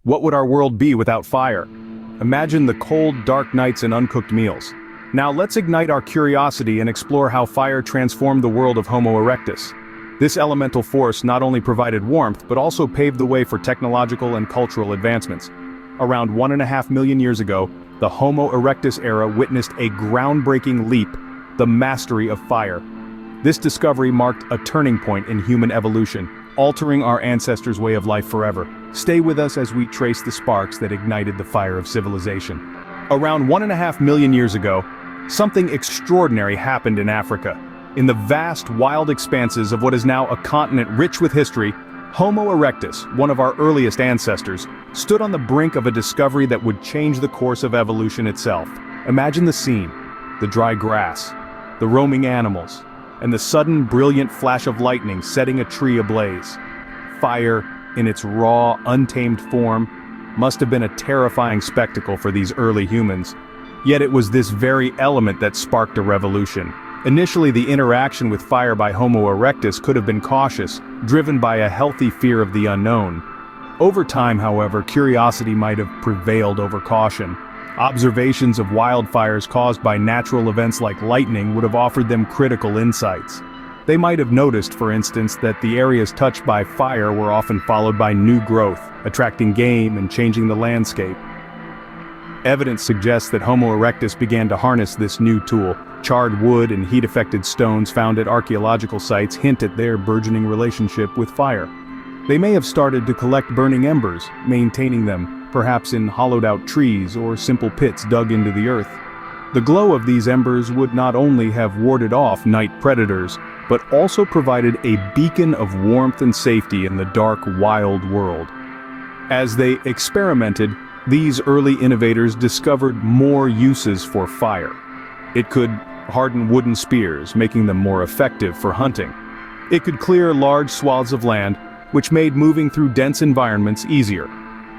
What would our world be without fire? Imagine the cold, dark nights and uncooked meals. Now let's ignite our curiosity and explore how fire transformed the world of Homo erectus. This elemental force not only provided warmth but also paved the way for technological and cultural advancements. Around 1.5 million years ago, the Homo erectus era witnessed a groundbreaking leap, the mastery of fire. This discovery marked a turning point in human evolution, altering our ancestors' way of life forever. Stay with us as we trace the sparks that ignited the fire of civilization. Around 1.5 million years ago, something extraordinary happened in Africa. In the vast, wild expanses of what is now a continent rich with history, Homo erectus, one of our earliest ancestors, stood on the brink of a discovery that would change the course of evolution itself. Imagine the scene: the dry grass, the roaming animals, and the sudden brilliant flash of lightning setting a tree ablaze. Fire, in its raw, untamed form, must have been a terrifying spectacle for these early humans. Yet it was this very element that sparked a revolution. Initially, the interaction with fire by Homo erectus could have been cautious, driven by a healthy fear of the unknown. Over time, however, curiosity might have prevailed over caution. Observations of wildfires caused by natural events like lightning would have offered them critical insights. They might have noticed, for instance, that the areas touched by fire were often followed by new growth, attracting game and changing the landscape. Evidence suggests that Homo erectus began to harness this new tool. Charred wood and heat-affected stones found at archaeological sites hint at their burgeoning relationship with fire. They may have started to collect burning embers, maintaining them, perhaps in hollowed-out trees or simple pits dug into the earth. The glow of these embers would not only have warded off night predators, but also provided a beacon of warmth and safety in the dark, wild world. As they experimented, these early innovators discovered more uses for fire. It could harden wooden spears, making them more effective for hunting. It could clear large swaths of land, which made moving through dense environments easier.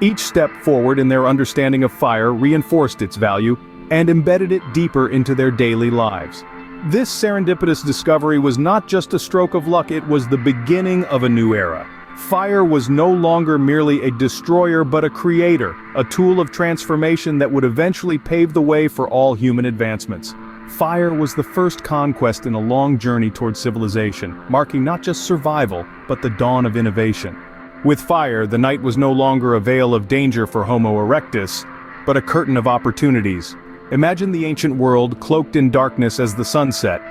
Each step forward in their understanding of fire reinforced its value and embedded it deeper into their daily lives. This serendipitous discovery was not just a stroke of luck, it was the beginning of a new era. Fire was no longer merely a destroyer but a creator, a tool of transformation that would eventually pave the way for all human advancements. Fire was the first conquest in a long journey toward civilization, marking not just survival, but the dawn of innovation. With fire, the night was no longer a veil of danger for Homo erectus, but a curtain of opportunities. Imagine the ancient world cloaked in darkness as the sun set.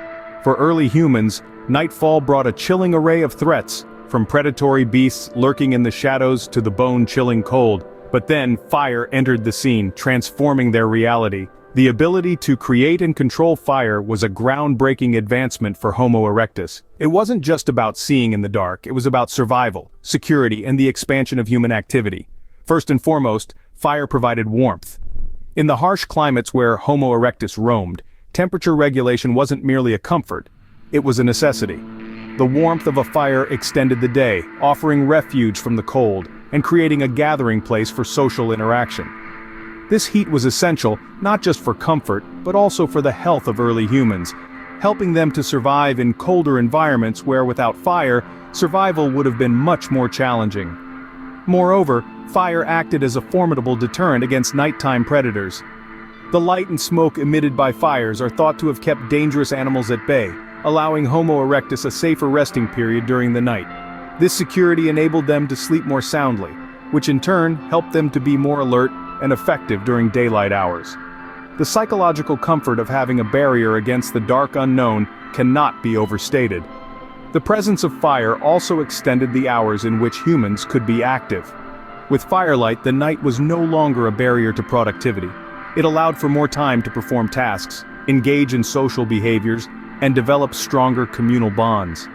For early humans, nightfall brought a chilling array of threats, from predatory beasts lurking in the shadows to the bone-chilling cold. But then, fire entered the scene, transforming their reality. The ability to create and control fire was a groundbreaking advancement for Homo erectus. It wasn't just about seeing in the dark, it was about survival, security, and the expansion of human activity. First and foremost, fire provided warmth. In the harsh climates where Homo erectus roamed, temperature regulation wasn't merely a comfort, it was a necessity. The warmth of a fire extended the day, offering refuge from the cold, and creating a gathering place for social interaction. This heat was essential, not just for comfort, but also for the health of early humans, helping them to survive in colder environments where without fire, survival would have been much more challenging. Moreover, fire acted as a formidable deterrent against nighttime predators. The light and smoke emitted by fires are thought to have kept dangerous animals at bay, allowing Homo erectus a safer resting period during the night. This security enabled them to sleep more soundly, which in turn helped them to be more alert and effective during daylight hours. The psychological comfort of having a barrier against the dark unknown cannot be overstated. The presence of fire also extended the hours in which humans could be active. With firelight, the night was no longer a barrier to productivity. It allowed for more time to perform tasks, engage in social behaviors, and develop stronger communal bonds.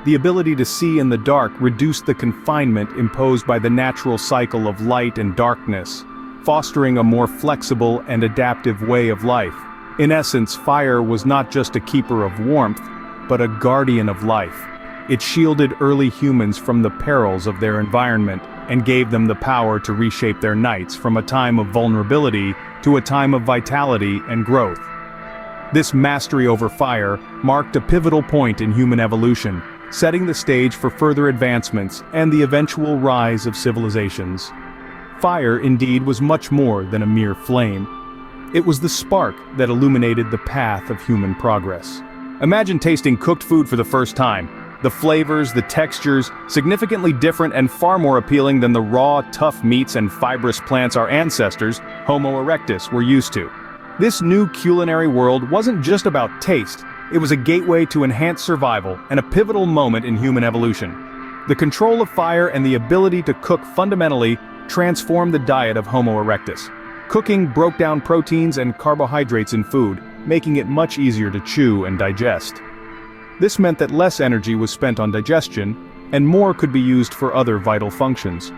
The ability to see in the dark reduced the confinement imposed by the natural cycle of light and darkness, fostering a more flexible and adaptive way of life. In essence, fire was not just a keeper of warmth, but a guardian of life. It shielded early humans from the perils of their environment and gave them the power to reshape their nights from a time of vulnerability to a time of vitality and growth. This mastery over fire marked a pivotal point in human evolution, setting the stage for further advancements and the eventual rise of civilizations. Fire, indeed, was much more than a mere flame. It was the spark that illuminated the path of human progress. Imagine tasting cooked food for the first time. The flavors, the textures, significantly different and far more appealing than the raw, tough meats and fibrous plants our ancestors, Homo erectus, were used to. This new culinary world wasn't just about taste, it was a gateway to enhanced survival and a pivotal moment in human evolution. The control of fire and the ability to cook fundamentally transformed the diet of Homo erectus. Cooking broke down proteins and carbohydrates in food, making it much easier to chew and digest. This meant that less energy was spent on digestion, and more could be used for other vital functions.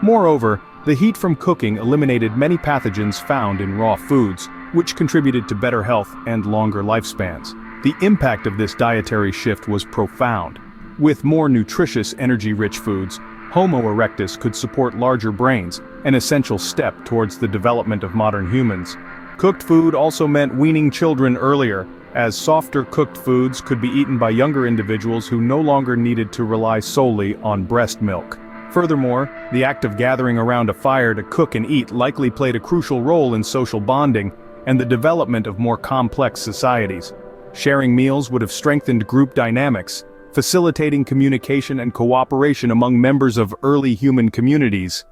Moreover, the heat from cooking eliminated many pathogens found in raw foods, which contributed to better health and longer lifespans. The impact of this dietary shift was profound. With more nutritious, energy-rich foods, Homo erectus could support larger brains, an essential step towards the development of modern humans. Cooked food also meant weaning children earlier, as softer cooked foods could be eaten by younger individuals who no longer needed to rely solely on breast milk. Furthermore, the act of gathering around a fire to cook and eat likely played a crucial role in social bonding and the development of more complex societies. Sharing meals would have strengthened group dynamics, facilitating communication and cooperation among members of early human communities.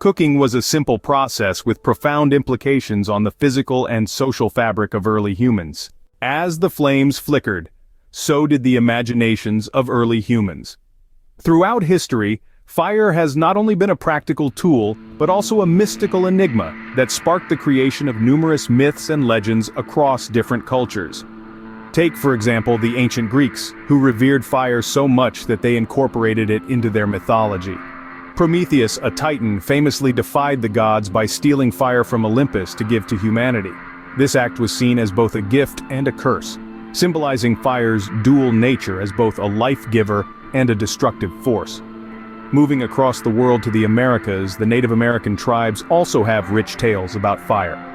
Cooking was a simple process with profound implications on the physical and social fabric of early humans. As the flames flickered, so did the imaginations of early humans. Throughout history, fire has not only been a practical tool, but also a mystical enigma that sparked the creation of numerous myths and legends across different cultures. Take, for example, the ancient Greeks, who revered fire so much that they incorporated it into their mythology. Prometheus, a titan, famously defied the gods by stealing fire from Olympus to give to humanity. This act was seen as both a gift and a curse, symbolizing fire's dual nature as both a life-giver and a destructive force. Moving across the world to the Americas, the Native American tribes also have rich tales about fire.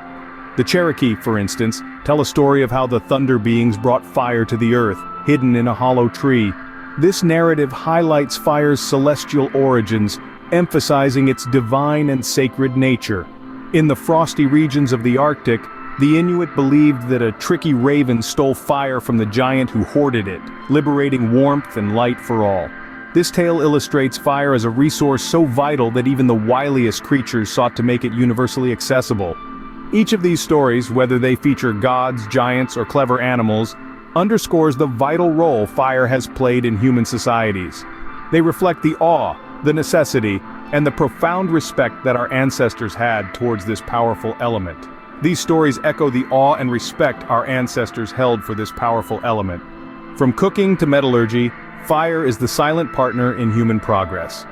The Cherokee, for instance, tell a story of how the thunder beings brought fire to the earth, hidden in a hollow tree. This narrative highlights fire's celestial origins, emphasizing its divine and sacred nature. In the frosty regions of the Arctic, the Inuit believed that a tricky raven stole fire from the giant who hoarded it, liberating warmth and light for all. This tale illustrates fire as a resource so vital that even the wiliest creatures sought to make it universally accessible. Each of these stories, whether they feature gods, giants, or clever animals, underscores the vital role fire has played in human societies. They reflect the awe, the necessity, and the profound respect that our ancestors had towards this powerful element. These stories echo the awe and respect our ancestors held for this powerful element. From cooking to metallurgy, fire is the silent partner in human progress.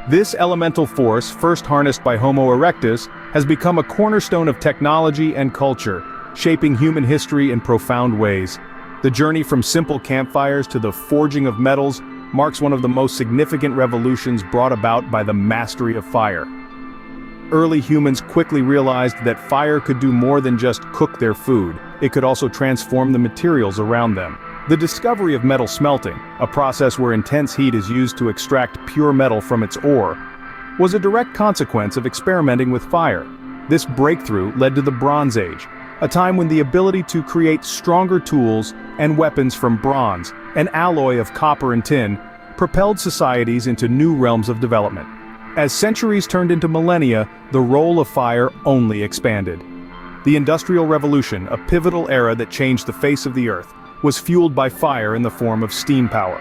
This elemental force, first harnessed by Homo erectus, has become a cornerstone of technology and culture, shaping human history in profound ways. The journey from simple campfires to the forging of metals marks one of the most significant revolutions brought about by the mastery of fire. Early humans quickly realized that fire could do more than just cook their food. It could also transform the materials around them. The discovery of metal smelting, a process where intense heat is used to extract pure metal from its ore, was a direct consequence of experimenting with fire. This breakthrough led to the Bronze Age, a time when the ability to create stronger tools and weapons from bronze, an alloy of copper and tin, propelled societies into new realms of development. As centuries turned into millennia, the role of fire only expanded. The Industrial Revolution, a pivotal era that changed the face of the earth, was fueled by fire in the form of steam power.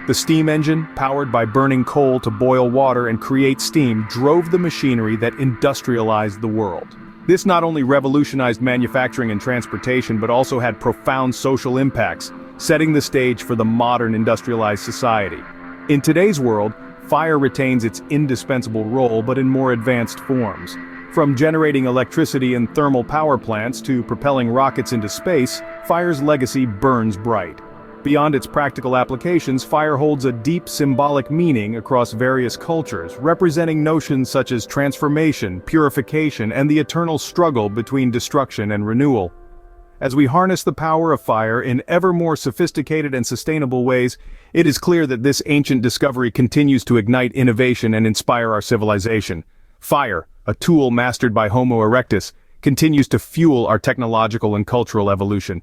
The steam engine, powered by burning coal to boil water and create steam, drove the machinery that industrialized the world. This not only revolutionized manufacturing and transportation but also had profound social impacts, setting the stage for the modern industrialized society. In today's world, fire retains its indispensable role but in more advanced forms. From generating electricity in thermal power plants to propelling rockets into space, fire's legacy burns bright. Beyond its practical applications, fire holds a deep symbolic meaning across various cultures, representing notions such as transformation, purification, and the eternal struggle between destruction and renewal. As we harness the power of fire in ever more sophisticated and sustainable ways, it is clear that this ancient discovery continues to ignite innovation and inspire our civilization. Fire, a tool mastered by Homo erectus, continues to fuel our technological and cultural evolution.